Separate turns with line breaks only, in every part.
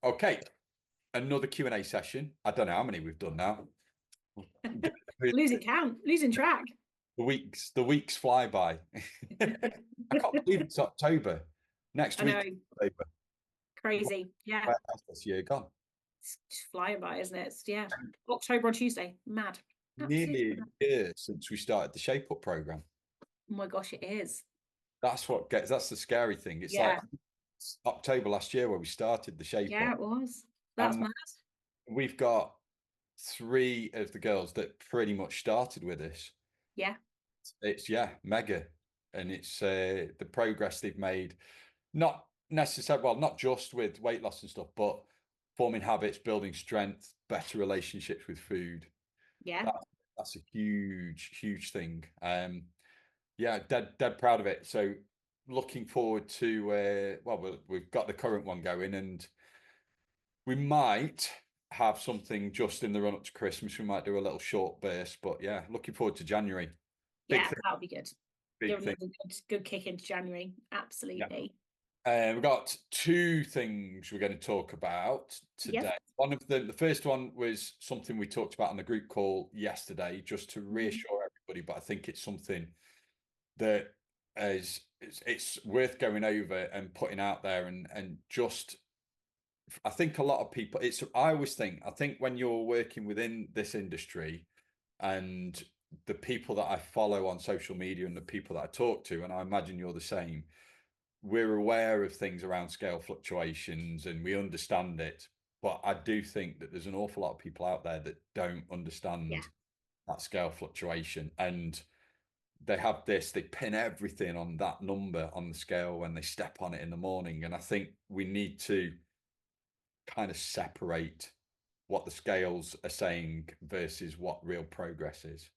Okay, another Q&A session. I don't know how many we've done now.
Losing count, losing track.
The weeks fly by. I can't believe it's October. Next
I know,
week, October.
crazy. Yeah,
Where has this year gone?
it's just flying by, isn't it? Yeah, October on Tuesday. Mad, absolutely
Nearly
mad.
a year since we started the Shape Up program.
Oh my gosh, it is.
That's the scary thing. It's like
Yeah,
October last year where we started the Shape
yeah,
Up.
it was. That's
And
mad.
we've got three of the girls that pretty much started with us.
Yeah,
It's yeah, mega. And it's the progress they've made, not necessarily, well, not just with weight loss and stuff, but forming habits, building strength, better relationships with food.
yeah,
That, that's a huge thing. Yeah, dead proud of it. So looking forward to we've got the current one going, and we might have something just in the run up to Christmas. We might do a little short burst, but yeah, looking forward to January. Big
yeah.
thing,
That'll be good.
big
Give
thing.
another good kick into January.
Yeah.
Absolutely.
We've got two things we're going to talk about
Yep.
today. One of them, the first one was something we talked about on the group call yesterday, just to
Mhm.
reassure everybody. But I think it's something that it's worth going over and putting out there, and just I think a lot of people. I think when you're working within this industry and the people that I follow on social media and the people that I talk to, and I imagine you're the same, we're aware of things around scale fluctuations and we understand it. But I do think that there's an awful lot of people out there that don't
Yeah.
understand that scale fluctuation. And they pin everything on that number on the scale when they step on it in the morning. And I think we need to kind of separate what the scales are saying versus what real progress is.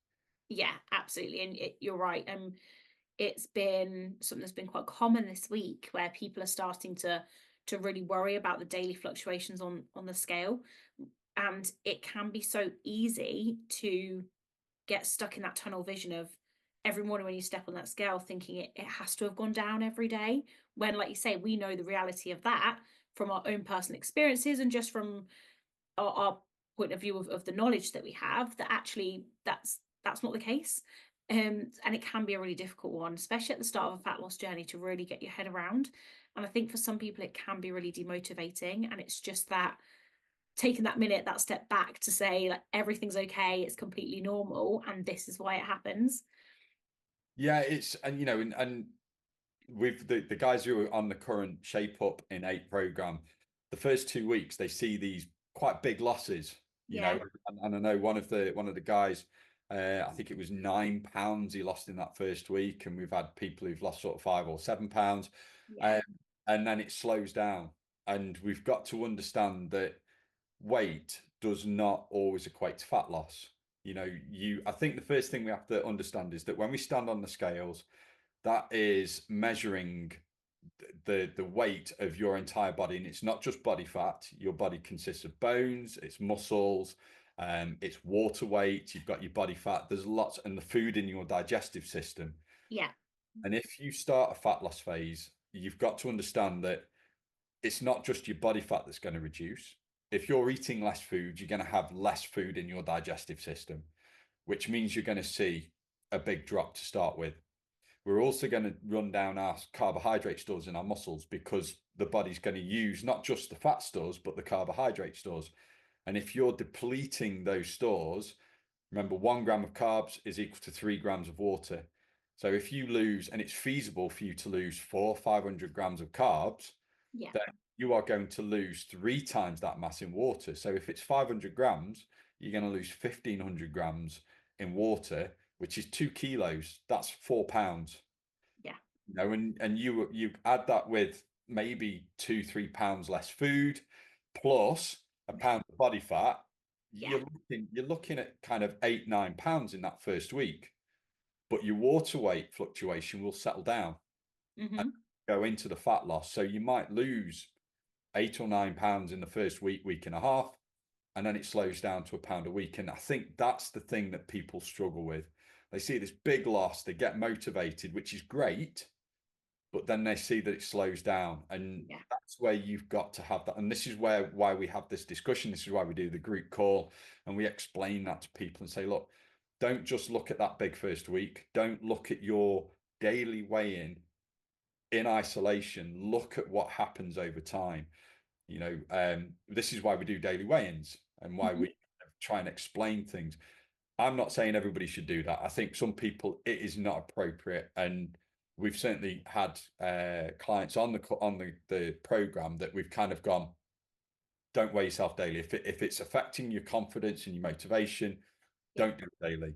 Yeah, absolutely. And you're right. It's been something that's been quite common this week where people are starting to really worry about the daily fluctuations on the scale. And it can be so easy to get stuck in that tunnel vision of every morning when you step on that scale thinking it has to have gone down every day, when, like you say, we know the reality of that from our own personal experiences and just from our point of view of the knowledge that we have, that actually that's not the case. And it can be a really difficult one, especially at the start of a fat loss journey, to really get your head around. And I think for some people it can be really demotivating, and it's just that taking that minute, that step back to say, like, everything's okay, it's completely normal, and this is why it happens.
Yeah, it's and you know, and with the guys who are on the current Shape Up in 8 program, the first 2 weeks they see these quite big losses,
Yeah,
and I know one of the guys, I think it was 9 pounds he lost in that first week, and we've had people who've lost sort of 5 or 7 pounds,
yeah,
um, and then it slows down, and we've got to understand that weight does not always equate to fat loss. I think the first thing we have to understand is that when we stand on the scales, that is measuring the weight of your entire body, and it's not just body fat. Your body consists of bones, it's muscles, it's water weight. You've got your body fat. There's lots, and the food in your digestive system.
yeah,
And if you start a fat loss phase, you've got to understand that it's not just your body fat that's going to reduce. If you're eating less food, you're going to have less food in your digestive system, which means you're going to see a big drop to start with. We're also going to run down our carbohydrate stores in our muscles, because the body's going to use not just the fat stores, but the carbohydrate stores. And if you're depleting those stores, remember, 1 gram of carbs is equal to 3 grams of water. So if you lose, and it's feasible for you to lose 500 grams of carbs,
yeah,
then you are going to lose 3 times that mass in water. So if it's 500 grams, you're going to lose 1,500 grams in water, which is 2 kilos. That's 4 pounds.
yeah,
And you add that with maybe 2 3 pounds less food, plus a pound of body fat.
yeah.
You're looking at kind of 8 9 pounds in that first week, but your water weight fluctuation will settle down and
Hmm.
go into the fat loss. So you might lose 8 or 9 pounds in the first week and a half, and then it slows down to a pound a week. And I think that's the thing that people struggle with. They see this big loss, they get motivated, which is great, but then they see that it slows down, and
Yeah.
that's where you've got to have that. And this is why we have this discussion. This is why we do the group call, and we explain that to people and say, look, don't just look at that big first week. Don't look at your daily weigh in isolation. Look at what happens over time. This is why we do daily weigh-ins and why
Mhm.
we try and explain things. I'm not saying everybody should do that. I think some people it is not appropriate, and we've certainly had clients on the program that we've kind of gone, don't weigh yourself daily. If it's affecting your confidence and your motivation,
Yeah.
don't do it daily.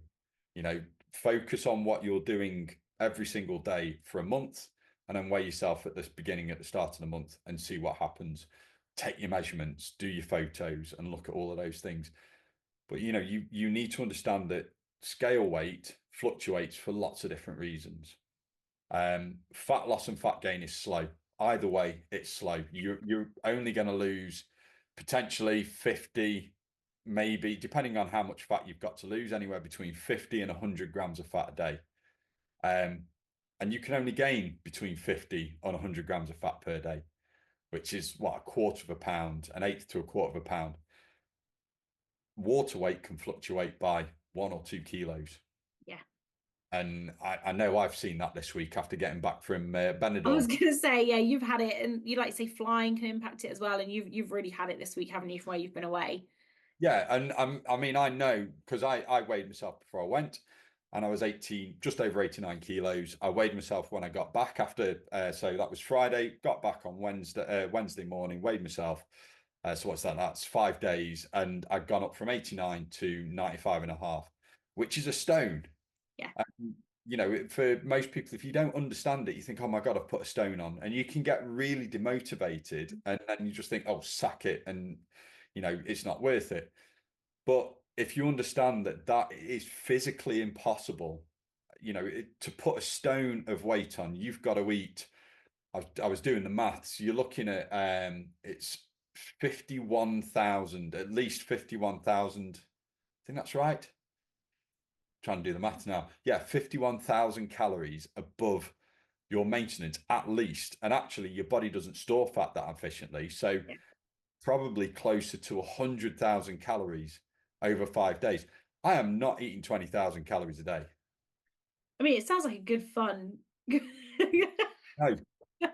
Focus on what you're doing every single day for a month, and then weigh yourself at this beginning at the start of the month and see what happens. Take your measurements, do your photos, and look at all of those things. But you need to understand that scale weight fluctuates for lots of different reasons. Fat loss and fat gain is slow. Either way, it's slow. You're only going to lose potentially 50, maybe depending on how much fat you've got to lose, anywhere between 50 and 100 grams of fat a day. Um, and you can only gain between 50 and 100 grams of fat per day, which is what, a quarter of a pound, an eighth to a quarter of a pound. Water weight can fluctuate by 1 or 2 kilos.
Yeah.
And I know I've seen that this week after getting back from
I was
Benidorm.
gonna say, yeah, you've had it, and you like to say flying can impact it as well, and you've really had it this week, haven't you, from where you've been away?
Yeah, and I mean, I know because I weighed myself before I went, and I was 18, just over 89 kilos. I weighed myself when I got back after, so that was Friday. Got back on Wednesday morning, weighed myself. So what's that? That's 5 days, and I'd gone up from 89 to 95 and a half, which is a stone.
Yeah.
And, for most people, if you don't understand it, you think, oh my God, I've put a stone on. And you can get really demotivated. And then you just think, oh, sack it. And, it's not worth it. But if you understand that that is physically impossible, to put a stone of weight on, you've got to eat. I was doing the maths. You're looking at it's 51,000, at least 51,000. I think that's right. Trying to do the maths now. Yeah, 51,000 calories above your maintenance at least. And actually, your body doesn't store fat that efficiently. So
Yeah.
probably closer to 100,000 calories over 5 days. I am not eating 20,000 calories a day.
I mean, it sounds like a good fun.
No,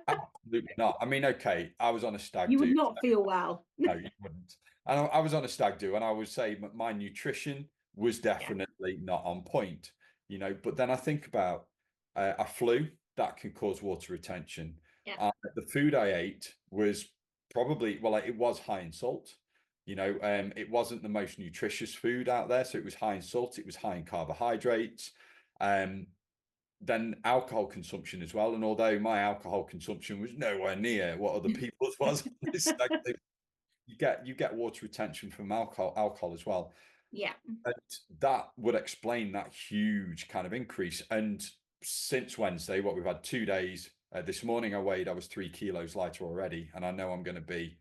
absolutely not. I mean, okay, I was on a stag
You would
do.
not feel well.
No, you wouldn't. And I was on a stag do, and I would say my nutrition was
Yeah.
definitely not on point, But then I think about a flu that can cause water retention.
Yeah.
The food I ate was probably, well, it was high in salt. It wasn't the most nutritious food out there, so it was high in salt, it was high in carbohydrates. Um, then alcohol consumption as well. And although my alcohol consumption was nowhere near what other people's was on this stag do, you get water retention from alcohol as well,
Yeah.
and that would explain that huge kind of increase. And since Wednesday, what we've had 2 days. This morning I was 3 kilos lighter already, and I know I'm going to be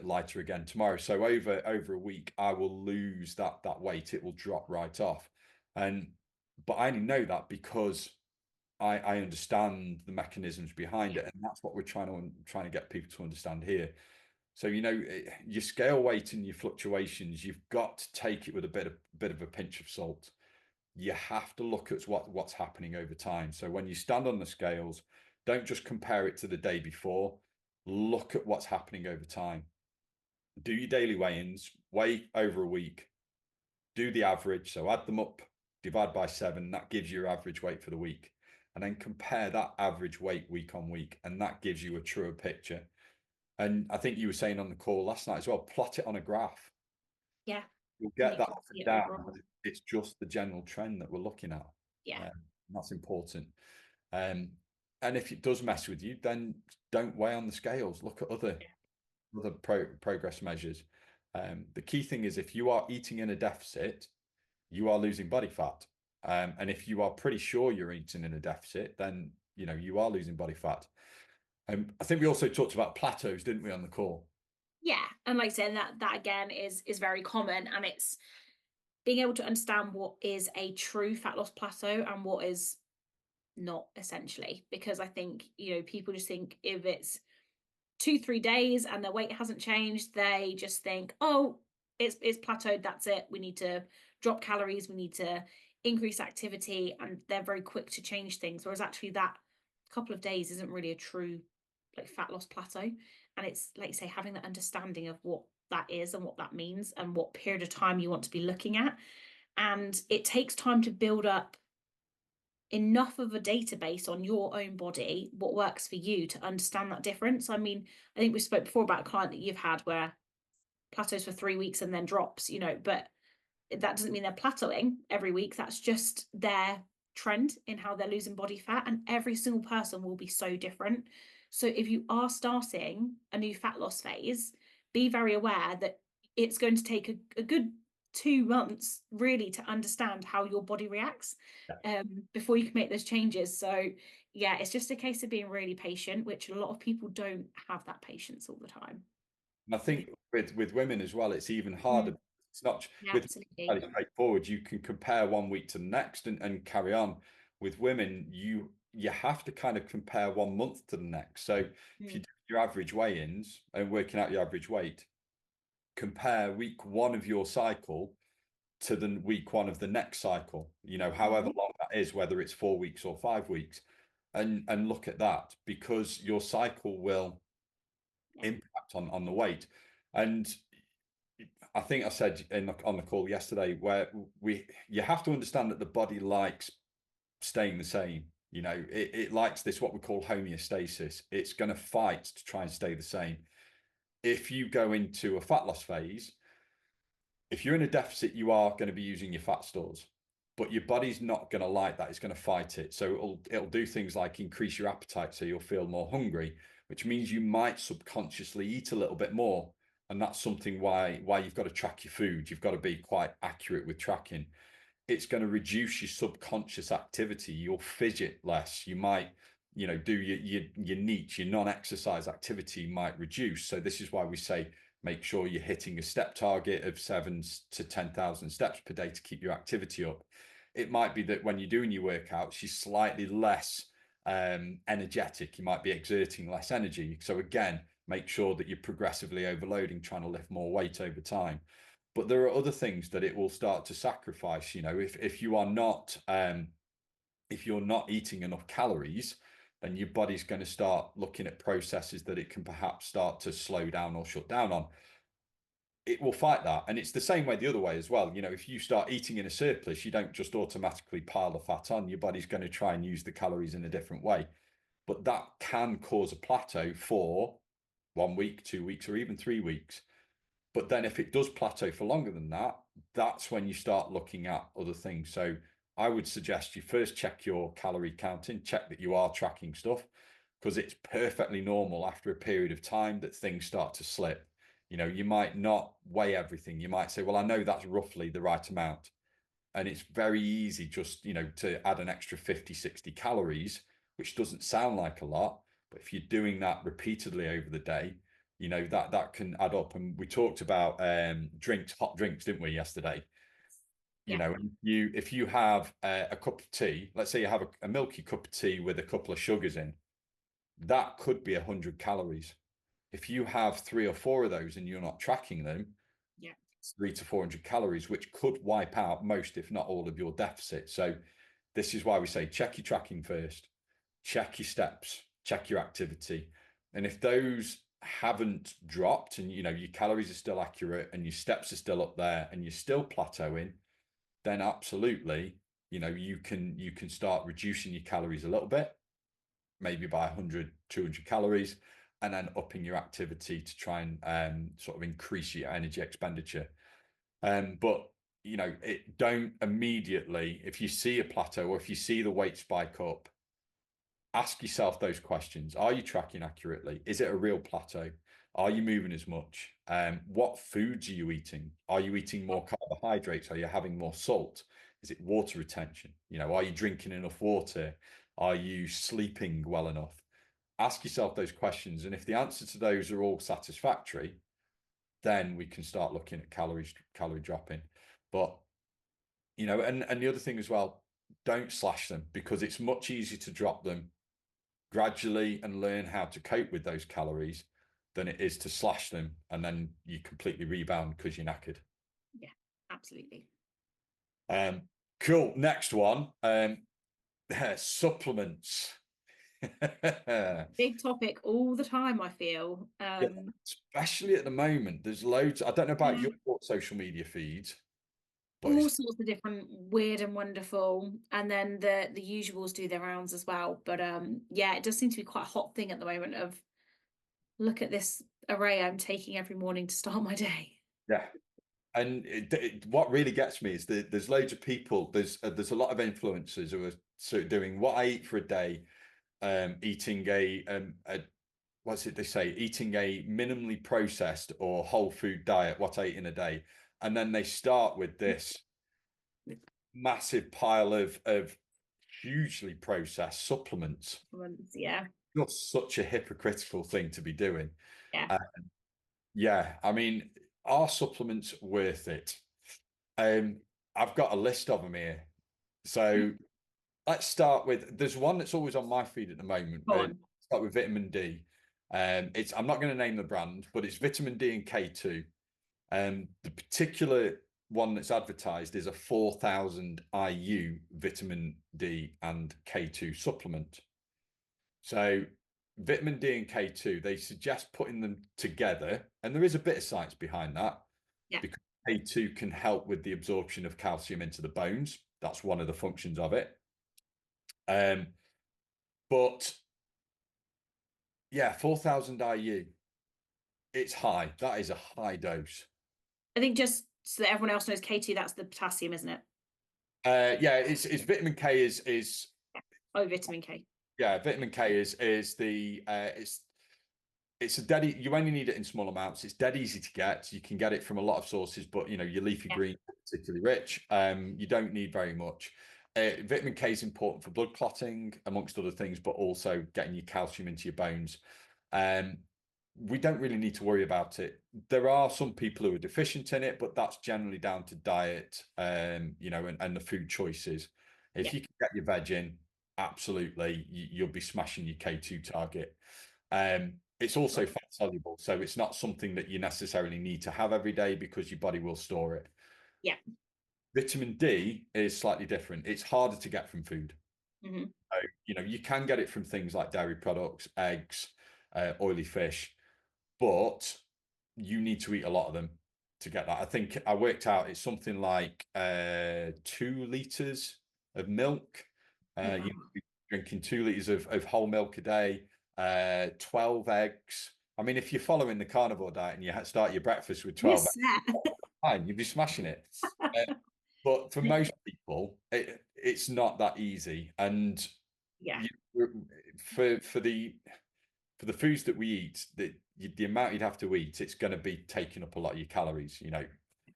lighter again tomorrow. So over a week, I will lose that weight. It will drop right off, and but I only know that because I understand the mechanisms behind
Yeah.
it, and that's what we're trying to get people to understand here. So your scale weight and your fluctuations, you've got to take it with a bit of a pinch of salt. You have to look at what's happening over time. So when you stand on the scales, don't just compare it to the day before. Look at what's happening over time. Do your daily weigh-ins, weigh over a week, do the average. So add them up, divide by 7. That gives you your average weight for the week. And then compare that average weight week on week. And that gives you a truer picture. And I think you were saying on the call last night as well, plot it on a graph.
Yeah.
You'll
And
get
you
that
can
up
see
and
it
down.
overall.
It's just the general trend that we're looking at.
Yeah.
That's important. Um, and if it does mess with you, then don't weigh on the scales. Look at other progress measures. The key thing is if you are eating in a deficit, you are losing body fat. And if you are pretty sure you're eating in a deficit, then you are losing body fat. I think we also talked about plateaus, didn't we, on the call?
Yeah. And like I said, that again is very common, and it's being able to understand what is a true fat loss plateau and what is not essentially, because I think, people just think if it's 2, 3 days and their weight hasn't changed, they just think, oh, it's plateaued, that's it. We need to drop calories, we need to increase activity, and they're very quick to change things. Whereas actually that couple of days isn't really a true like fat loss plateau. And it's like you say, having that understanding of what that is and what that means and what period of time you want to be looking at. And it takes time to build up enough of a database on your own body, what works for you, to understand that difference. I mean, I think we spoke before about a client that you've had where plateaus for 3 weeks and then drops, but that doesn't mean they're plateauing every week. That's just their trend in how they're losing body fat. And every single person will be so different. So if you are starting a new fat loss phase, be very aware that it's going to take a good 2 months really to understand how your body reacts before you can make those changes. So yeah, it's just a case of being really patient, which a lot of people don't have that patience all the time.
And I think with women as well, it's even harder.
Mm,
It's not
yeah,
with
absolutely.
fairly straightforward. You can compare one week to the next and carry on. With women, you have to kind of compare 1 month to the next. So if you
Mm,
do your average weigh-ins and working out your average weight, compare week one of your cycle to the week one of the next cycle, however
mhm,
long that is, whether it's 4 weeks or 5 weeks, and look at that, because your cycle will
yeah.
impact on the weight. And I think I said on the call yesterday where you have to understand that the body likes staying the same. It likes this, what we call homeostasis. It's going to fight to try and stay the same. If you go into a fat loss phase, if you're in a deficit, you are going to be using your fat stores, but your body's not going to like that. It's going to fight it. So it'll do things like increase your appetite, so you'll feel more hungry, which means you might subconsciously eat a little bit more. And that's something why you've got to track your food. You've got to be quite accurate with tracking. It's going to reduce your subconscious activity. You'll fidget less. You might, do your niche, your non-exercise activity might reduce. So this is why we say make sure you're hitting a step target of 7 to 10,000 steps per day to keep your activity up. It might be that when you're doing your workouts, you're slightly less energetic. You might be exerting less energy. So again, make sure that you're progressively overloading, trying to lift more weight over time. But there are other things that it will start to sacrifice. If you are not if you're not eating enough calories, then your body's going to start looking at processes that it can perhaps start to slow down or shut down on. It will fight that. And it's the same way the other way as well. If you start eating in a surplus, you don't just automatically pile the fat on. Your body's going to try and use the calories in a different way. But that can cause a plateau for 1 week, 2 weeks, or even 3 weeks. But then if it does plateau for longer than that, that's when you start looking at other things. So I would suggest you first check your calorie counting, check that you are tracking stuff, because it's perfectly normal after a period of time that things start to slip. You might not weigh everything. You might say, well, I know that's roughly the right amount. And it's very easy just, to add an extra 50, 60 calories, which doesn't sound like a lot. But if you're doing that repeatedly over the day, that can add up. And we talked about hot drinks, didn't we, yesterday?
Yeah.
If you have a cup of tea, let's say you have a milky cup of tea with a couple of sugars in, that could be 100 calories. If you have 3 or 4 of those and you're not tracking them,
Yeah.
300 to 400 calories, which could wipe out most, if not all, of your deficit. So this is why we say check your tracking first, check your steps, check your activity. And if those haven't dropped and your calories are still accurate and your steps are still up there and you're still plateauing, then absolutely, you can start reducing your calories a little bit, maybe by 100, 200 calories, and then upping your activity to try and sort of increase your energy expenditure. But don't immediately, if you see a plateau or if you see the weight spike up, ask yourself those questions. Are you tracking accurately? Is it a real plateau? Are you moving as much? What foods are you eating? Are you eating more carbohydrates? Are you having more salt? Is it water retention? Are you drinking enough water? Are you sleeping well enough? Ask yourself those questions. And if the answer to those are all satisfactory, then we can start looking at calorie dropping. But and the other thing as well, don't slash them, because it's much easier to drop them gradually and learn how to cope with those calories than it is to slash them and then you completely rebound because you're knackered.
Yeah, absolutely.
Cool. Next one. Supplements.
Big topic all the time, I feel.
Yeah, especially at the moment. There's loads. I don't know about
Yeah,
your social media feeds, but
all
it's,
sorts of different weird and wonderful, and then the usuals do their rounds as well. But yeah, it does seem to be quite a hot thing at the moment of look at this array I'm taking every morning to start my day.
yeah. And what really gets me is that there's loads of people. There's a lot of influencers who are sort of doing what I eat for a day, eating a what's it they say, eating a minimally processed or whole food diet, what I eat in a day, and then they start with this massive pile of hugely processed supplements.
Yeah,
Just such a hypocritical thing to be doing.
yeah.
Uh, yeah, I mean, are supplements worth it? Um, I've got a list of them here. So let's start with, there's one that's always on my feed at the moment.
Go on.
Start with vitamin D. I'm not going to name the brand, but it's vitamin D and K2. The particular one that's advertised is a 4,000 IU vitamin D and K2 supplement. So vitamin D and K2, they suggest putting them together, and there is a bit of science behind that,
Yeah,
because K2 can help with the absorption of calcium into the bones. That's one of the functions of it. But yeah, 4,000 IU, it's high. That is a high dose.
I think just so that everyone else knows, K2, that's the potassium, isn't it?
Yeah, it's vitamin K is
Oh, vitamin K.
yeah, vitamin K is the it's a dead you only need it in small amounts. It's dead easy to get. You can get it from a lot of sources, but you know, your leafy
Yeah,
green particularly rich. You don't need very much. Vitamin K is important for blood clotting, amongst other things, but also getting your calcium into your bones. Um, we don't really need to worry about it. There are some people who are deficient in it, but that's generally down to diet, you know, and the food choices. If
yeah,
you can get your veg in, absolutely, you'll be smashing your K2 target. It's also
sure.
fat soluble, so it's not something that you necessarily need to have every day because your body will store it.
Yeah.
Vitamin D is slightly different. It's harder to get from food.
Hmm.
So, you know, you can get it from things like dairy products, eggs, oily fish, but you need to eat a lot of them to get that. I think I worked out it's something like 2 liters of milk.
Oh,
You
wow.
drinking 2 liters of whole milk a day, 12 eggs. I mean, if you're following the carnivore diet and you start your breakfast with
You're
12 eggs,
set.
fine, you'd be smashing it. Uh, but for most people, it's not that easy. And
Yeah.
you, for the foods that we eat, the amount you'd have to eat, it's going to be taking up a lot of your calories, you know.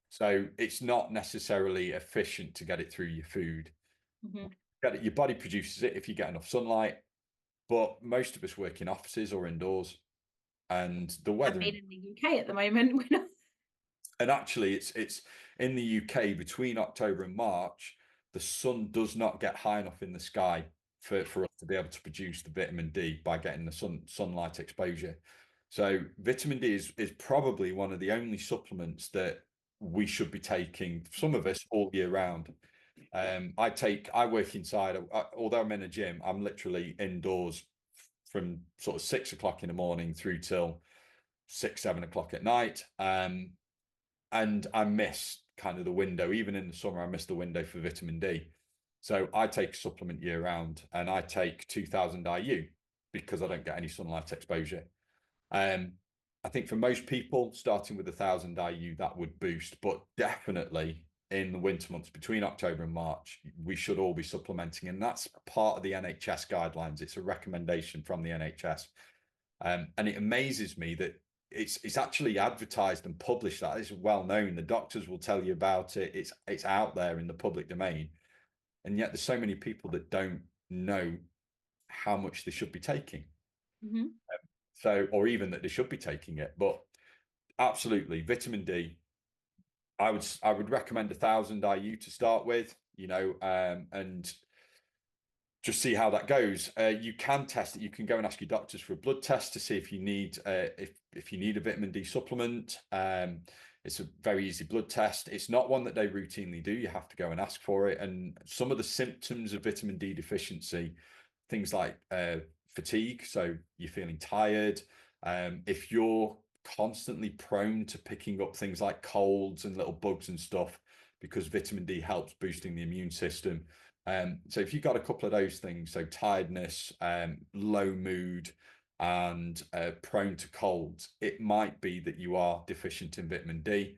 So it's not necessarily efficient to get it through your food.
Hmm.
Your body produces it if you get enough sunlight, but most of us work in offices or indoors, and the
And
weather
being in the UK at the moment, we're not.
and actually it's in the UK between October and March, the sun does not get high enough in the sky for us to be able to produce the vitamin D by getting the sunlight exposure. So vitamin D is probably one of the only supplements that we should be taking, some of us all year round. I work inside, although I'm in a gym, I'm literally indoors from sort of 6 o'clock in the morning through till 6, 7 o'clock at night. And I miss kind of the window. Even in the summer, I miss the window for vitamin D. So I take a supplement year round, and I take 2,000 IU because I don't get any sunlight exposure. Um, I think for most people, starting with 1,000 IU, that would boost, but definitely in the winter months between October and March, we should all be supplementing, and that's part of the NHS guidelines. It's a recommendation from the NHS, and it amazes me that it's actually advertised and published. That is well known. The doctors will tell you about it. It's out there in the public domain, and yet there's so many people that don't know how much they should be taking.
Hmm.
So, or even that they should be taking it. But absolutely, vitamin D. I would recommend 1,000 IU to start with. and just see how that goes. You can test it. You can go and ask your doctors for a blood test to see if you need if you need a vitamin D supplement. It's a very easy blood test. It's not one that they routinely do. You have to go and ask for it. And some of the symptoms of vitamin D deficiency, things like fatigue, so you're feeling tired. If you're constantly prone to picking up things like colds and little bugs and stuff, because vitamin D helps boosting the immune system. So if you've got a couple of those things, so tiredness, low mood, and prone to colds, it might be that you are deficient in vitamin D.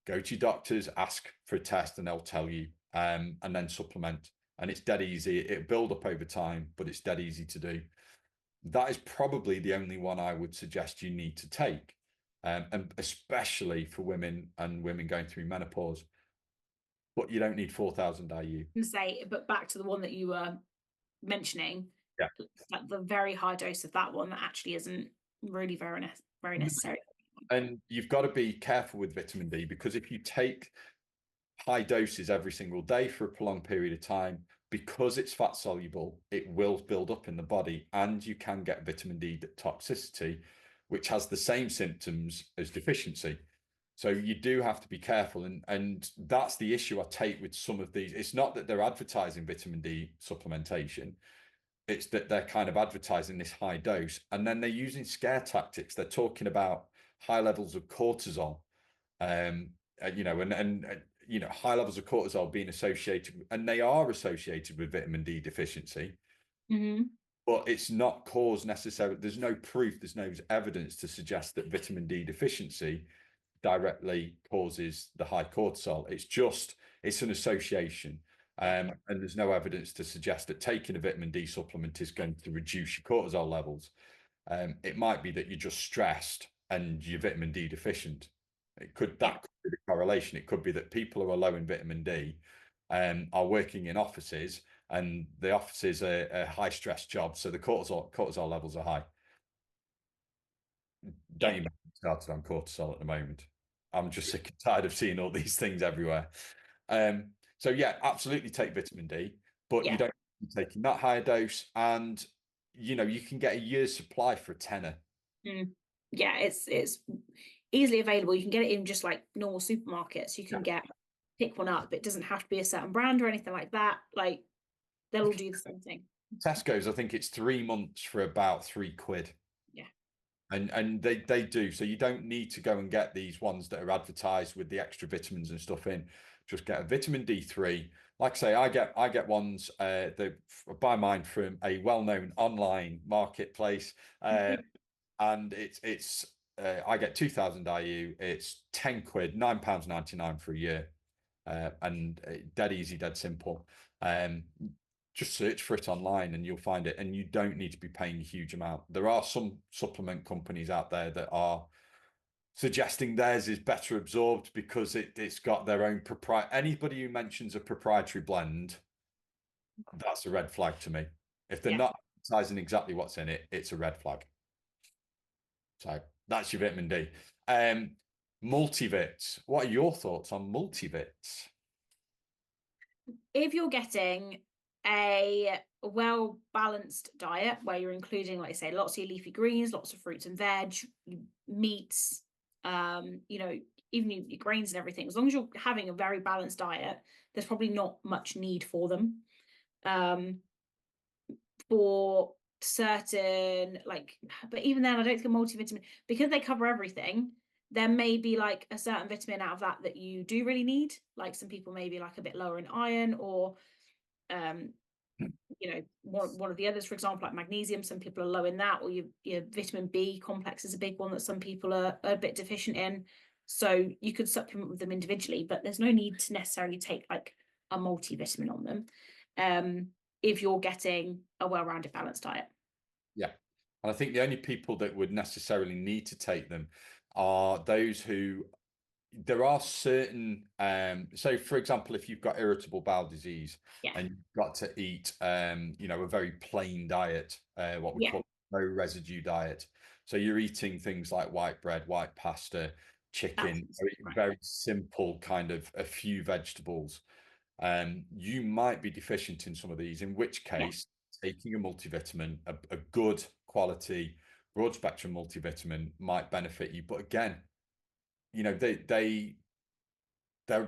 Go to your doctors, ask for a test, and they'll tell you, and then supplement. And it's dead easy. It'll build up over time, but it's dead easy to do. That is probably the only one I would suggest you need to take, and especially for women and women going through menopause. But you don't need 4,000 IU.
And say, but back to the one that you were mentioning,
Yeah.
like the very high dose of that one that actually isn't really very necessary.
And you've got to be careful with vitamin D, because if you take high doses every single day for a prolonged period of time, because it's fat soluble, it will build up in the body, and you can get vitamin D toxicity, which has the same symptoms as deficiency. So you do have to be careful, and that's the issue I take with some of these. It's not that they're advertising vitamin D supplementation, it's that they're kind of advertising this high dose, and then they're using scare tactics. They're talking about high levels of cortisol, and high levels of cortisol being associated, and they are associated with vitamin D deficiency.
Mm-hmm.
But it's not caused necessarily. There's no proof, there's no evidence to suggest that vitamin D deficiency directly causes the high cortisol. It's an association. And there's no evidence to suggest that taking a vitamin D supplement is going to reduce your cortisol levels. It might be that you're just stressed and you're vitamin D deficient. That could be the correlation. It could be that people who are low in vitamin D are working in offices, and the offices are a high stress job, so the cortisol levels are high. Don't even get started on cortisol at the moment. I'm just sick and tired of seeing all these things everywhere. So yeah, absolutely take vitamin D, but you don't be taking that higher dose, and you can get a year's supply for a tenner.
Yeah, it's easily available. You can get it in just like normal supermarkets. You can pick one up. It doesn't have to be a certain brand or anything like that. Like they'll all do the same thing.
Tesco's, I think it's 3 months for about £3.
Yeah.
And they do. So you don't need to go and get these ones that are advertised with the extra vitamins and stuff in. Just get a vitamin D3. Like I say, I get ones that buy mine from a well-known online marketplace. And it's I get 2,000 IU. It's £10, £9.99 for a year. And dead easy, dead simple. Just search for it online and you'll find it, and you don't need to be paying a huge amount. There are some supplement companies out there that are suggesting theirs is better absorbed because it's got their own proprietary. Anybody who mentions a proprietary blend, that's a red flag to me. If they're not advertising exactly what's in it, it's a red flag. So that's your vitamin D. Multivits. What are your thoughts on multivits?
If you're getting a well balanced diet where you're including, like I say, lots of your leafy greens, lots of fruits and veg, meats, even your grains and everything, as long as you're having a very balanced diet, there's probably not much need for them. For certain, but even then, I don't think a multivitamin, because they cover everything, there may be like a certain vitamin out of that you do really need. Like some people may be like a bit lower in iron, or one of the others, for example, like magnesium, some people are low in that, or your vitamin B complex is a big one that some people are a bit deficient in. So you could supplement with them individually, but there's no need to necessarily take like a multivitamin on them if you're getting a well-rounded balanced diet.
Yeah. And I think the only people that would necessarily need to take them are those who, there are certain, so for example, if you've got irritable bowel disease and you've got to eat, a very plain diet, what we call a low residue diet. So you're eating things like white bread, white pasta, chicken, very simple kind of a few vegetables. you might be deficient in some of these, in which
Yeah.
case taking a multivitamin, a good quality broad spectrum multivitamin might benefit you. But again, they're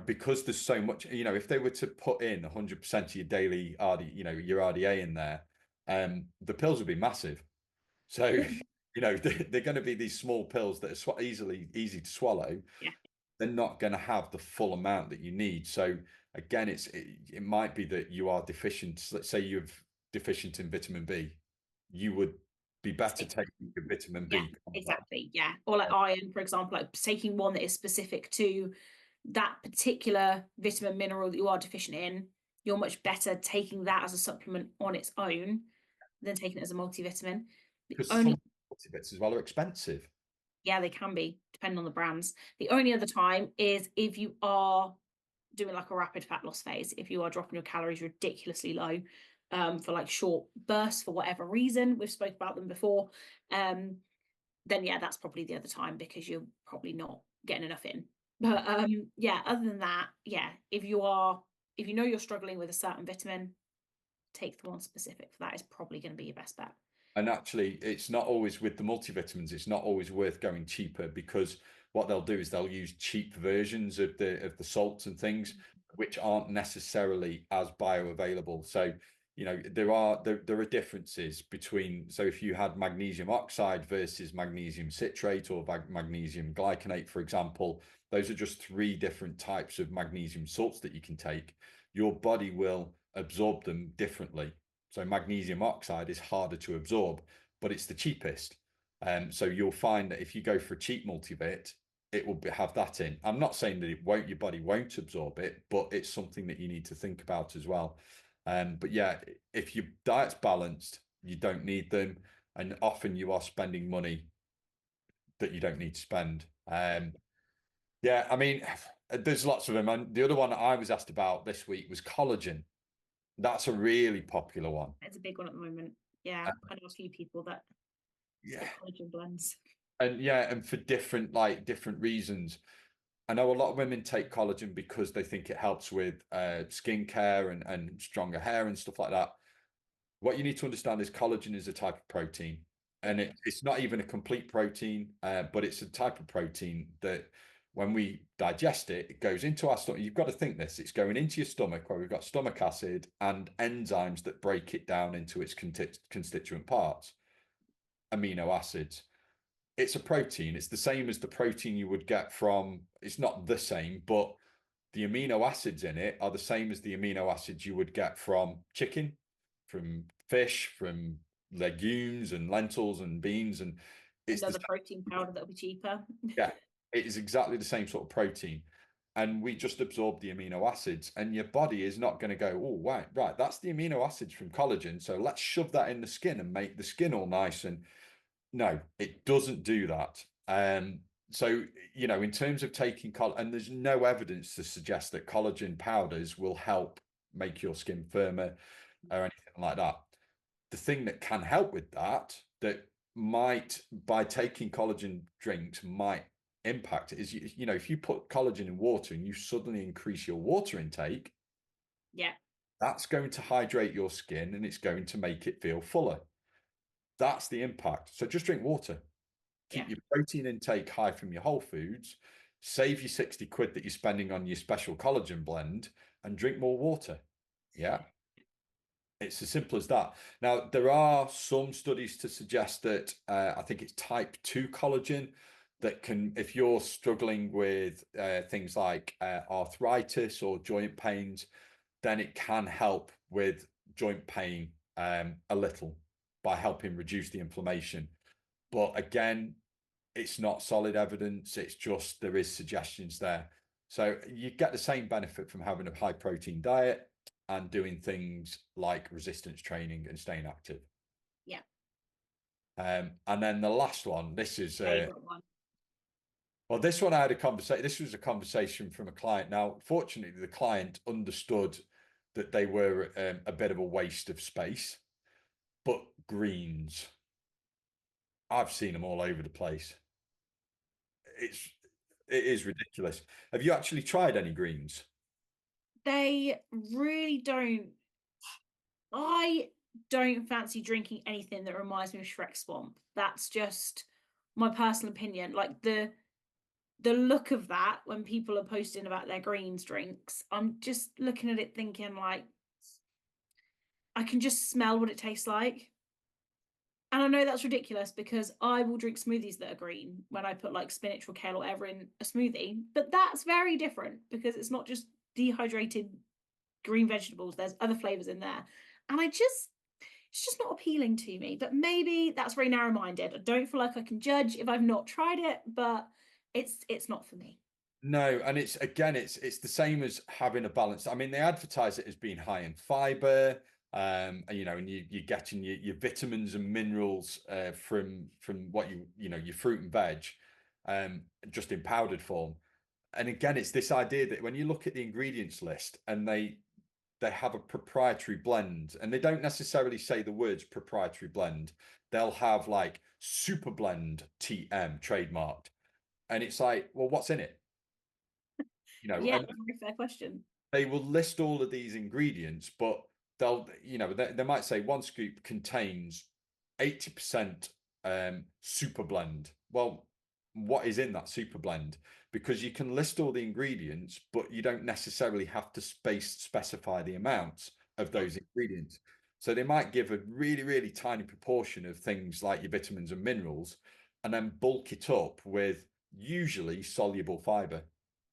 because there's so much, if they were to put in 100% of your daily your RDA in there, the pills would be massive. So, they're going to be these small pills that are easy to swallow.
Yeah.
They're not going to have the full amount that you need. So again, it might be that you are deficient. Let's say you're deficient in vitamin B, you would be better
Take
taking your vitamin
Yeah,
B complex.
exactly. Yeah. Or like iron, for example, like taking one that is specific to that particular vitamin mineral that you are deficient in, you're much better taking that as a supplement on its own than taking it as a multivitamin. The
Because some
only
multivitamins as well are expensive.
Yeah, they can be, depending on the brands. The only other time is if you are doing like a rapid fat loss phase, if you are dropping your calories ridiculously low, for like short bursts for whatever reason, we've spoke about them before. Then yeah, that's probably the other time because you're probably not getting enough in. But yeah, other than that, yeah, if you know you're struggling with a certain vitamin, take the one specific for that is probably going to be your best bet.
And actually, it's not always with the multivitamins, it's not always worth going cheaper, because what they'll do is they'll use cheap versions of the salts and things which aren't necessarily as bioavailable. So, there are differences between, so if you had magnesium oxide versus magnesium citrate or magnesium glycinate, for example, those are just three different types of magnesium salts that you can take. Your body will absorb them differently. So magnesium oxide is harder to absorb, but it's the cheapest. So you'll find that if you go for a cheap multivit, it will have that in. I'm not saying that your body won't absorb it, but it's something that you need to think about as well. But yeah, if your diet's balanced, you don't need them, and often you are spending money that you don't need to spend. Yeah, I mean, there's lots of them. And the other one I was asked about this week was collagen. That's a really popular one.
It's a big one at the moment. Yeah, I know a few people that
Yeah.
take collagen blends.
And for different reasons. I know a lot of women take collagen because they think it helps with skincare and stronger hair and stuff like that. What you need to understand is collagen is a type of protein,
Yeah,
and it's not even a complete protein, but it's a type of protein that when we digest it, it goes into our stomach. You've got to think this, it's going into your stomach where we've got stomach acid and enzymes that break it down into its constituent parts, amino acids. It's a protein. It's the same as the protein you would get from, it's not the same, but the amino acids in it are the same as the amino acids you would get from chicken, from fish, from legumes and lentils and beans. And it's the
another protein powder that'll be cheaper.
yeah, it is exactly the same sort of protein. And we just absorb the amino acids, and your body is not going to go, oh, right, that's the amino acids from collagen. So let's shove that in the skin and make the skin all nice. And no, it doesn't do that. So, in terms of taking collagen, and there's no evidence to suggest that collagen powders will help make your skin firmer or anything like that. The thing that can help with that might, by taking collagen drinks, might impact it is, if you put collagen in water and you suddenly increase your water intake,
Yeah,
that's going to hydrate your skin and it's going to make it feel fuller. That's the impact. So just drink water.
yeah,
Keep your protein intake high from your whole foods, save your 60 quid that you're spending on your special collagen blend, and drink more water. Yeah. It's as simple as that. Now, there are some studies to suggest that I think it's type 2 collagen that can, if you're struggling with things like arthritis or joint pains, then it can help with joint pain a little by helping reduce the inflammation. But again, it's not solid evidence. It's just there is suggestions there. So you get the same benefit from having a high protein diet and doing things like resistance training and staying active.
yeah.
And then the last one, this is
Favorite one.
well, this one I had a conversation. This was a conversation from a client. Now, fortunately, the client understood that they were a bit of a waste of space, but greens, I've seen them all over the place. It's it is ridiculous. Have you actually tried any greens?
they really don't. I don't fancy drinking anything that reminds me of Shrek Swamp. That's just my personal opinion. Like the look of that when people are posting about their greens drinks, I'm just looking at it thinking like I can just smell what it tastes like. And I know that's ridiculous because I will drink smoothies that are green when I put like spinach or kale or whatever in a smoothie, but that's very different because it's not just dehydrated green vegetables. There's other flavors in there. And it's just not appealing to me. But maybe that's very narrow-minded. I don't feel like I can judge if I've not tried it, but it's not for me.
No, and it's again, it's the same as having a balance. I mean, they advertise it as being high in fiber, and, and you're getting your vitamins and minerals from what your fruit and veg, just in powdered form. And again, it's this idea that when you look at the ingredients list and they have a proprietary blend, and they don't necessarily say the words proprietary blend, they'll have like super blend TM trademarked, and it's like, well, what's in it?
Yeah,
And
very fair question.
they will list all of these ingredients, but they might say one scoop contains 80% super blend. Well, what is in that super blend? Because you can list all the ingredients, but you don't necessarily have to specify the amounts of
Yeah,
those ingredients. So they might give a really, really tiny proportion of things like your vitamins and minerals, and then bulk it up with usually soluble fiber.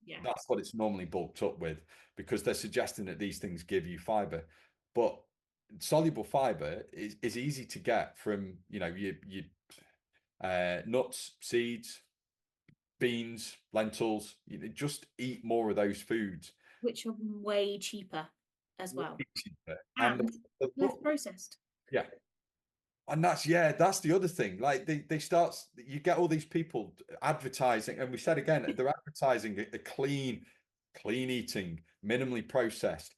yeah,
That's what it's normally bulked up with, because they're suggesting that these things give you fiber. But soluble fiber is easy to get from, your nuts, seeds, beans, lentils. Just eat more of those foods.
which are way cheaper as
Way
well
cheaper. And
and less processed.
yeah. And that's the other thing. Like they start, you get all these people advertising, and we said again, they're advertising a clean eating, minimally processed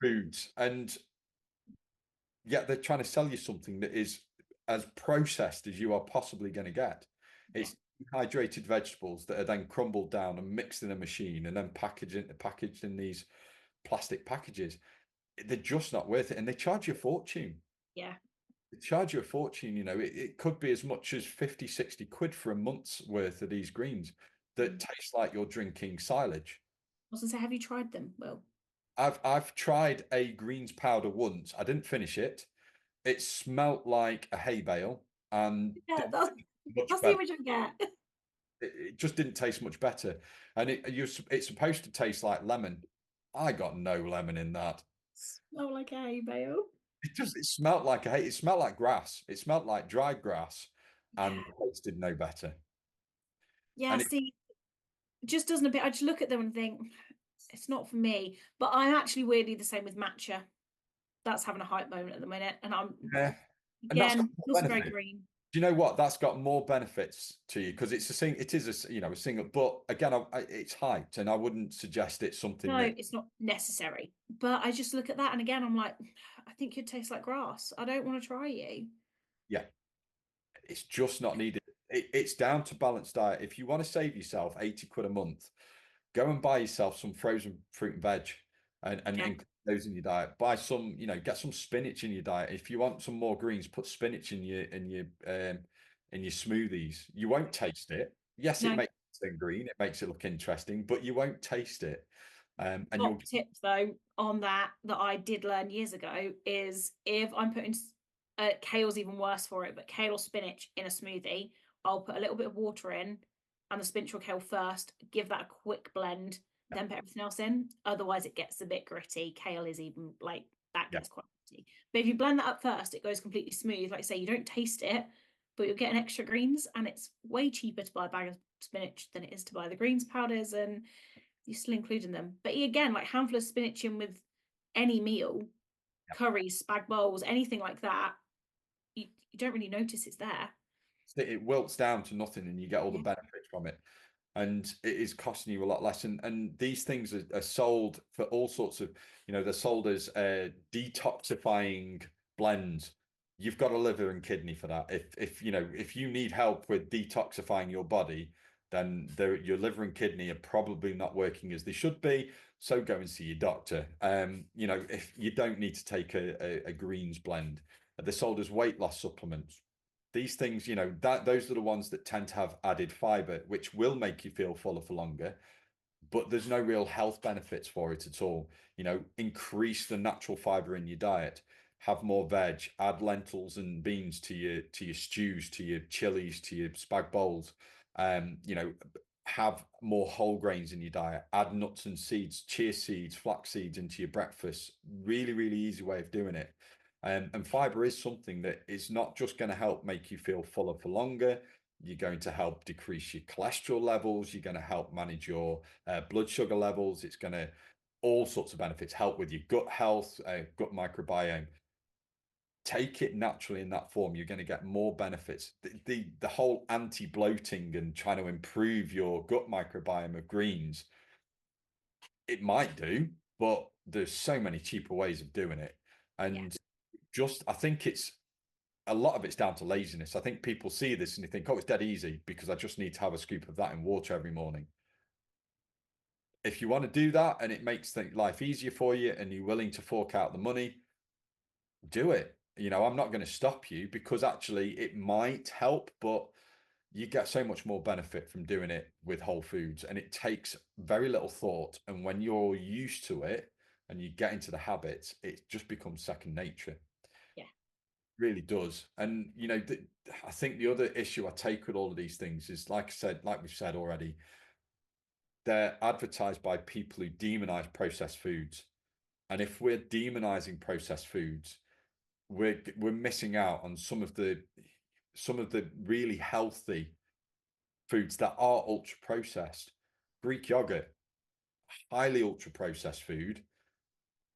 foods, and yet they're trying to sell you something that is as processed as you are possibly going to get.
Yeah,
It's dehydrated vegetables that are then crumbled down and mixed in a machine and then packaged in these plastic packages. They're just not worth it, and they charge you a fortune.
yeah.
They charge you a fortune. It could be as much as 50, 60 quid for a month's worth of these greens that
Mm.
taste like you're drinking silage.
I was gonna say, have you tried them? Well,
I've tried a greens powder once. I didn't finish it. It smelt like a hay bale and
yeah,
didn't
that's
taste much
that's the
better.
image I get.
It just didn't taste much better. And it's supposed to taste like lemon. I got no lemon in that.
Smell like a hay bale.
It smelled like a hay. It smelled like grass. It smelled like dried grass, and
Yeah,
tasted no better.
yeah.
And it
See, it just doesn't a bit. I just look at them and think it's not for me. But I'm actually weirdly the same with matcha. That's having a hype moment at the minute, and I'm
Yeah, and that's got
again
more
also very
benefit.
green.
Do you know what? That's got more benefits to you because it's a sing. It is a single. But again, it's hyped, and I wouldn't suggest it's something
No,
that.
it's not necessary. But I just look at that, and again, I'm like, I think you taste like grass. I don't want to try you.
Yeah, it's just not needed. It's down to balanced diet. If you want to save yourself 80 quid a month, go and buy yourself some frozen fruit and veg, and
Yeah,
include those in your diet. Buy some, get some spinach in your diet. If you want some more greens, put spinach in your smoothies. You won't taste it. Yes, it
no.
makes it green. It makes it look interesting, but you won't taste it. And you'll
Top tip though on that I did learn years ago is if I'm putting kale's even worse for it, but kale or spinach in a smoothie, I'll put a little bit of water in and the spinach or kale first, give that a quick blend, then put everything else in. Otherwise, it gets a bit gritty. Kale is even like that
yeah.
gets quite gritty. But if you blend that up first, it goes completely smooth. Like I say, you don't taste it, but you'll get an extra greens, and it's way cheaper to buy a bag of spinach than it is to buy the greens powders and you're still including them. But again, like handful of spinach in with any meal, curries, spag bowls, anything like that, you don't really notice it's there.
It wilts down to nothing, and you get all the
Yeah.
benefits from it. And it is costing you a lot less. And these things are sold for all sorts of, they're sold as detoxifying blends. You've got a liver and kidney for that. If you need help with detoxifying your body, then your liver and kidney are probably not working as they should be. So go and see your doctor. You know, if you don't need to take a greens blend, they're sold as weight loss supplements. These things, you know, that those are the ones that tend to have added fiber, which will make you feel fuller for longer, but there's no real health benefits for it at all. You know, increase the natural fiber in your diet, have more veg, add lentils and beans to your stews, to your chilies, to your spag bowls. You know, have more whole grains in your diet, add nuts and seeds, chia seeds, flax seeds into your breakfast. Really, really easy way of doing it. And fiber is something that is not just going to help make you feel fuller for longer. You're going to help decrease your cholesterol levels. You're going to help manage your blood sugar levels. It's going to all sorts of benefits, help with your gut health, gut microbiome. Take it naturally in that form. You're going to get more benefits. The whole anti-bloating and trying to improve your gut microbiome of greens, it might do, but there's so many cheaper ways of doing it.
Yeah.
And just, I think it's a lot of it's down to laziness. I think people see this and they think, oh, it's dead easy because I just need to have a scoop of that in water every morning. If you want to do that and it makes life easier for you and you're willing to fork out the money, do it. You know, I'm not going to stop you because actually it might help, but you get so much more benefit from doing it with whole foods and it takes very little thought. And when you're used to it and you get into the habits, it just becomes second nature.
Yeah.
Really does. And you know, I think the other issue I take with all of these things is, like I said, like we've said already, they're advertised by people who demonize processed foods. And if we're demonizing processed foods, we're missing out on some of the really healthy foods that are ultra processed. Greek yogurt, highly ultra processed food,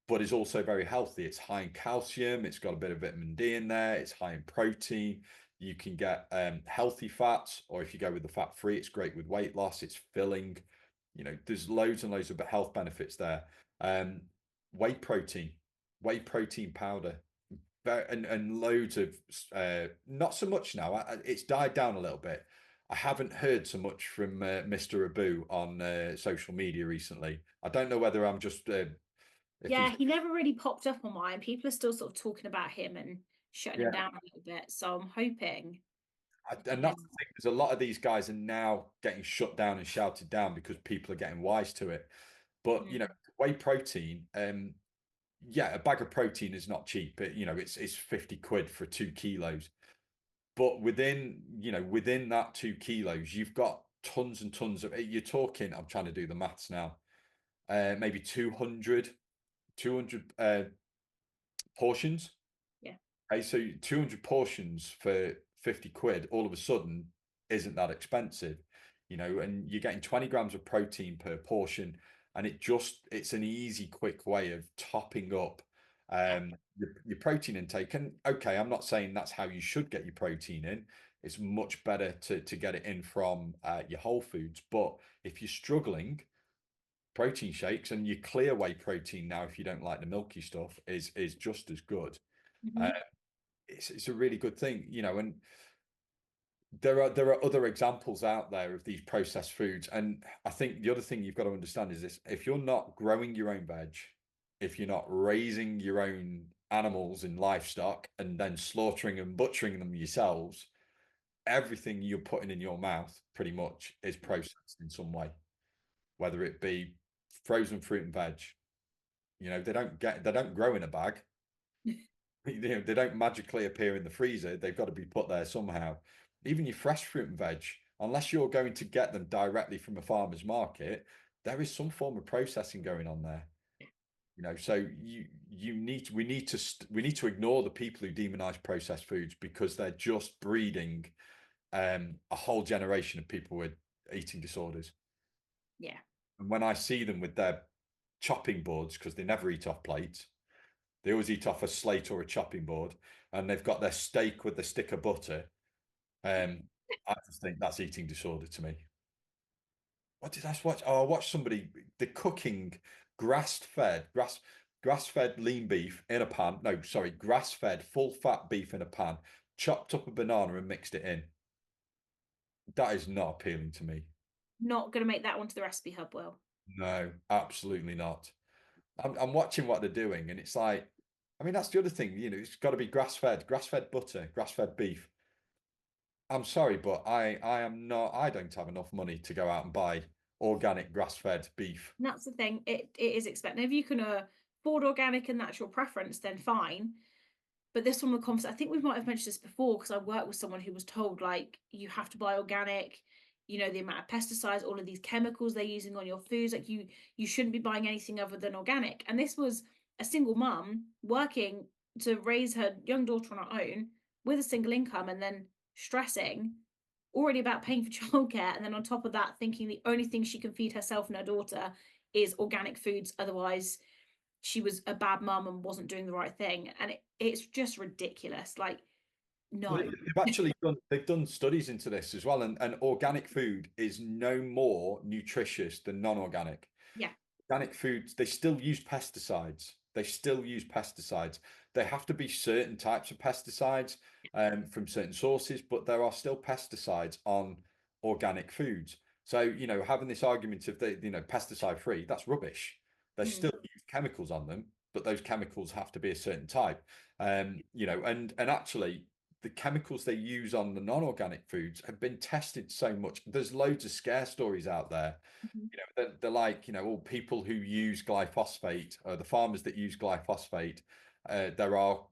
but is also very healthy. It's high in calcium. It's got a bit of vitamin D in there. It's high in protein. You can get healthy fats, or if you go with the fat free, it's great with weight loss. It's filling. You know, there's loads and loads of health benefits there. Um, whey protein, whey protein powder, and loads of not so much now. It's died down a little bit. I haven't heard so much from Mr. Abu on social media recently. I don't know whether I'm just if
Yeah,
he's
he never really popped up on mine. People are still sort of talking about him and shutting him
yeah,
down a little bit. So I'm hoping.
and that's the thing. There's a lot of these guys are now getting shut down and shouted down because people are getting wise to it. But you know,
Mm,
whey protein, yeah, a bag of protein is not cheap. You know, it's 50 quid for 2 kilos. But within, you know, within that 2 kilos, you've got tons and tons of. You're talking. I'm trying to do the maths now. Maybe 200 portions.
yeah.
Okay, so 200 portions for 50 quid all of a sudden isn't that expensive, you know, and you're getting 20 grams of protein per portion, and it's an easy, quick way of topping up
Yeah.
your protein intake. And okay, I'm not saying that's how you should get your protein in. It's much better to get it in from your whole foods. But if you're struggling, protein shakes and your clear whey protein now, if you don't like the milky stuff, is just as good. Uh,
Hmm.
it's a really good thing, you know, and there are other examples out there of these processed foods. And I think the other thing you've got to understand is this: if you're not growing your own veg, if you're not raising your own animals and livestock and then slaughtering and butchering them yourselves, everything you're putting in your mouth pretty much is processed in some way, whether it be frozen fruit and veg. You know, they don't grow in a bag. You know, they don't magically appear in the freezer. They've got to be put there somehow. Even your fresh fruit and veg, unless you're going to get them directly from a farmer's market, there is some form of processing going on there. You know, so we need to ignore the people who demonize processed foods because they're just breeding a whole generation of people with eating disorders.
Yeah.
And when I see them with their chopping boards, because they never eat off plates, they always eat off a slate or a chopping board, and they've got their steak with the stick of butter. I just think that's eating disorder to me. What did I watch? Oh, I watched somebody the cooking grass fed lean beef in a pan. No, sorry, grass fed full fat beef in a pan. Chopped up a banana and mixed it in. That is not appealing to me.
Not going to make that onto the recipe hub, Will.
No, absolutely not. I'm watching what they're doing, and it's like, I mean, that's the other thing, it's got to be grass-fed butter, grass-fed beef. I'm sorry, but I am not, I don't have enough money to go out and buy organic grass-fed beef.
And that's the thing. It is expensive. If you can afford organic and that's your preference, then fine. But this one, the conversation, I think we might have mentioned this before because I worked with someone who was told like you have to buy organic, the amount of pesticides, all of these chemicals they're using on your foods, like you shouldn't be buying anything other than organic. And this was a single mum working to raise her young daughter on her own with a single income and then stressing already about paying for childcare, and then on top of that thinking the only thing she can feed herself and her daughter is organic foods, otherwise she was a bad mum and wasn't doing the right thing. And it's just ridiculous. Like,
Well,
no.
they've done studies into this as well, and organic food is no more nutritious than non-organic.
Yeah.
Organic foods, they still use pesticides. They still use pesticides. They have to be certain types of pesticides from certain sources, but there are still pesticides on organic foods. So, having this argument of pesticide free, that's rubbish. They
Mm.
still use chemicals on them, but those chemicals have to be a certain type. And actually the chemicals they use on the non-organic foods have been tested so much. There's loads of scare stories out there.
Mhm.
They're like, all people who use glyphosate, the farmers that use glyphosate, there are,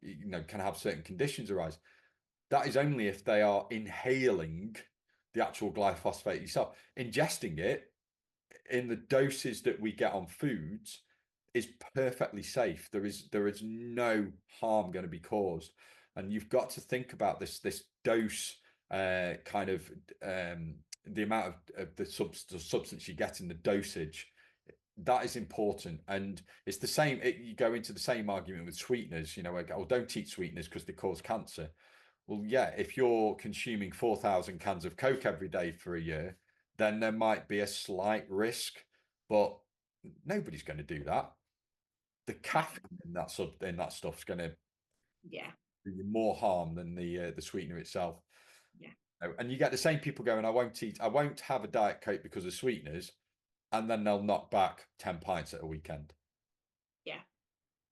can have certain conditions arise. That is only if they are inhaling the actual glyphosate yourself. Ingesting it in the doses that we get on foods is perfectly safe. There is no harm going to be caused, and you've got to think about this dose kind of the amount of the substance you get in the dosage. That is important, and it's the same. You go into the same argument with sweeteners. Like, oh, don't eat sweeteners because they cause cancer. Well, yeah, if you're consuming 4,000 cans of Coke every day for a year, then there might be a slight risk, but nobody's going to do that. The
No.
caffeine in that stuff's going to
Yeah.
do you more harm than the sweetener itself.
Yeah.
And you get the same people going, I won't have a Diet Coke because of sweeteners, and then they'll knock back 10 pints at a weekend.
Yeah.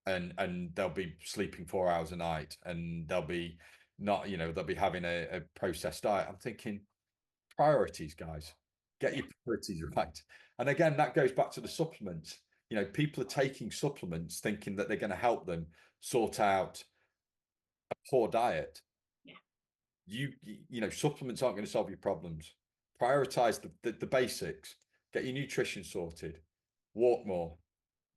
And they'll be sleeping 4 hours a night, and they'll be not, they'll be having a processed diet. I'm thinking, priorities, guys. Get
Yeah.
your priorities right. And again, that goes back to the supplements. People are taking supplements thinking that they're going to help them sort out a poor diet.
Yeah.
Supplements aren't going to solve your problems. Prioritize the basics. Get your nutrition sorted. Walk more.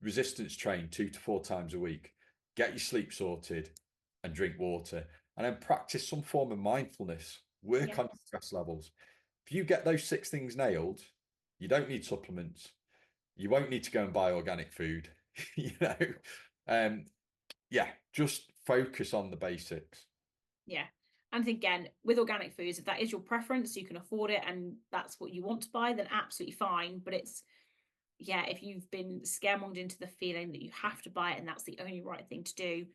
Resistance train 2 to 4 times a week. Get your sleep sorted and drink water. And then practice some form of mindfulness. Work
Yeah.
on stress levels. If you get those 6 things nailed, you don't need supplements. You won't need to go and buy organic food. you know, um, yeah, just focus on the basics.
Yeah. And again, with organic foods, if that is your preference, you can afford it and that's what you want to buy, then absolutely fine. But yeah, if you've been scaremongering into the feeling that you have to buy it and that's the only right thing to do,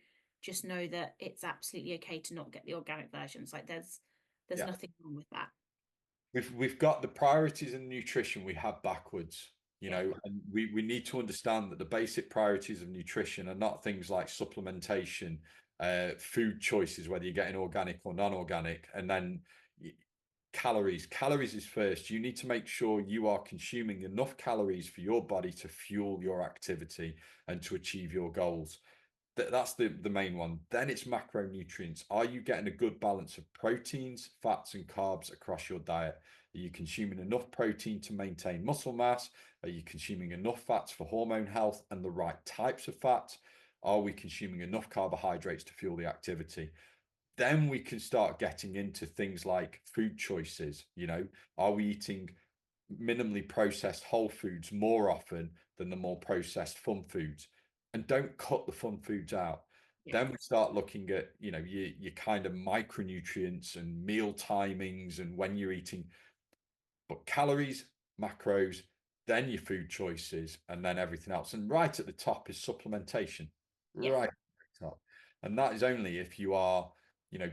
just know that it's absolutely okay to not get the organic versions. Like there's
Yeah,
nothing wrong with that.
we've got the priorities in nutrition we have backwards.
Yeah.
And we need to understand that the basic priorities of nutrition are not things like supplementation, food choices, whether you're getting organic or non-organic, and then calories. Calories is first. You need to make sure you are consuming enough calories for your body to fuel your activity and to achieve your goals. That's the main one. Then it's macronutrients. Are you getting a good balance of proteins, fats, and carbs across your diet? Are you consuming enough protein to maintain muscle mass? Are you consuming enough fats for hormone health and the right types of fats? Are we consuming enough carbohydrates to fuel the activity? Then we can start getting into things like food choices. Are we eating minimally processed whole foods more often than the more processed fun foods? And don't cut the fun foods out.
Yeah.
Then we start looking at, your kind of micronutrients and meal timings and when you're eating, but calories, macros, then your food choices, and then everything else. And right at the top is supplementation.
Yeah.
Right at the top. And that is only if you are,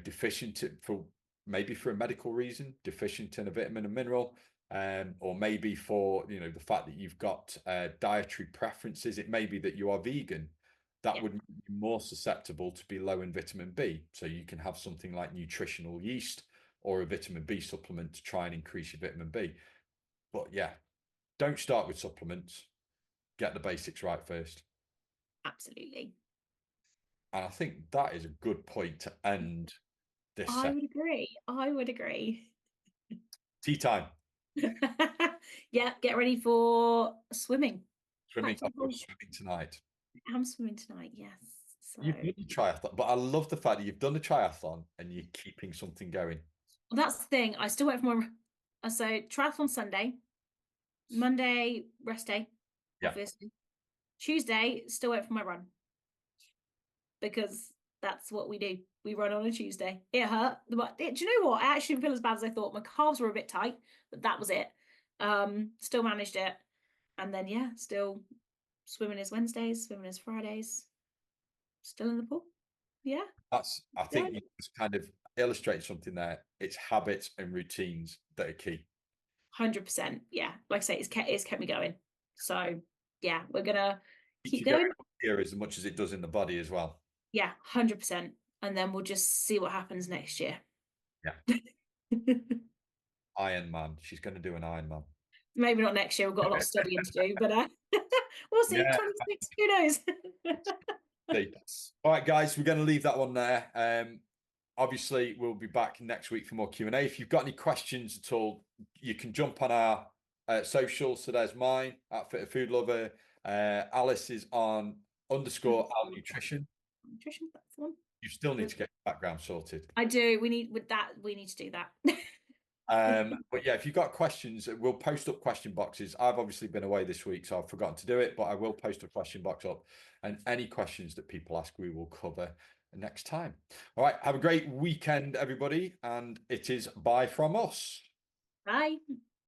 deficient for maybe for a medical reason, deficient in a vitamin and mineral, or maybe for the fact that you've got dietary preferences. It may be that you are vegan. That
Yeah,
would make you more susceptible to be low in vitamin B. So you can have something like nutritional yeast or a vitamin B supplement to try and increase your vitamin B. But yeah, don't start with supplements. Get the basics right first.
absolutely.
And I think that is a good point to end this
I
session.
would agree. I would agree.
Tea time.
Yeah, get ready for swimming.
Swimming.
Back to
I've
the
got
pool.
swimming tonight.
I'm swimming tonight, yes. So,
You've done the triathlon, but I love the fact that you've done the triathlon and you're keeping something going.
well, that's the thing. I still wait for my so triathlon Sunday, Monday rest day,
Yeah,
obviously. Tuesday, still wait for my run because that's what we do. We run on a Tuesday. It hurt, but do you know what? I actually feel as bad as I thought. My calves were a bit tight, but that was it. Still managed it, and then yeah, still swimming is Wednesdays, swimming is Fridays. Still in the pool. Yeah,
I think you just kind of illustrate something there. It's habits and routines that are key.
100%. Yeah, like I say, it's kept me going. So yeah, we're gonna
Keeps
keep
you going
going.
here as much as it does in the body as well.
Yeah, 100%. And then we'll just see what happens next year.
Yeah. Iron Man. She's going to do an Iron Man.
Maybe not next year. We've got a lot of studying to do, but we'll see.
Yeah.
26, who knows?
See. All right, guys, we're going to leave that one there. Obviously, we'll be back next week for more Q&A. If you've got any questions at all, you can jump on our socials. So there's mine, at Fit a Food Lover. Alice is on _Al Nutrition.
Nutrition, that's the one.
You still need to get your background sorted.
I do. We need to do that.
But yeah, if you've got questions, we'll post up question boxes. I've obviously been away this week, so I've forgotten to do it, but I will post a question box up. And any questions that people ask, we will cover next time. All right, have a great weekend, everybody. And it is bye from us.
Bye.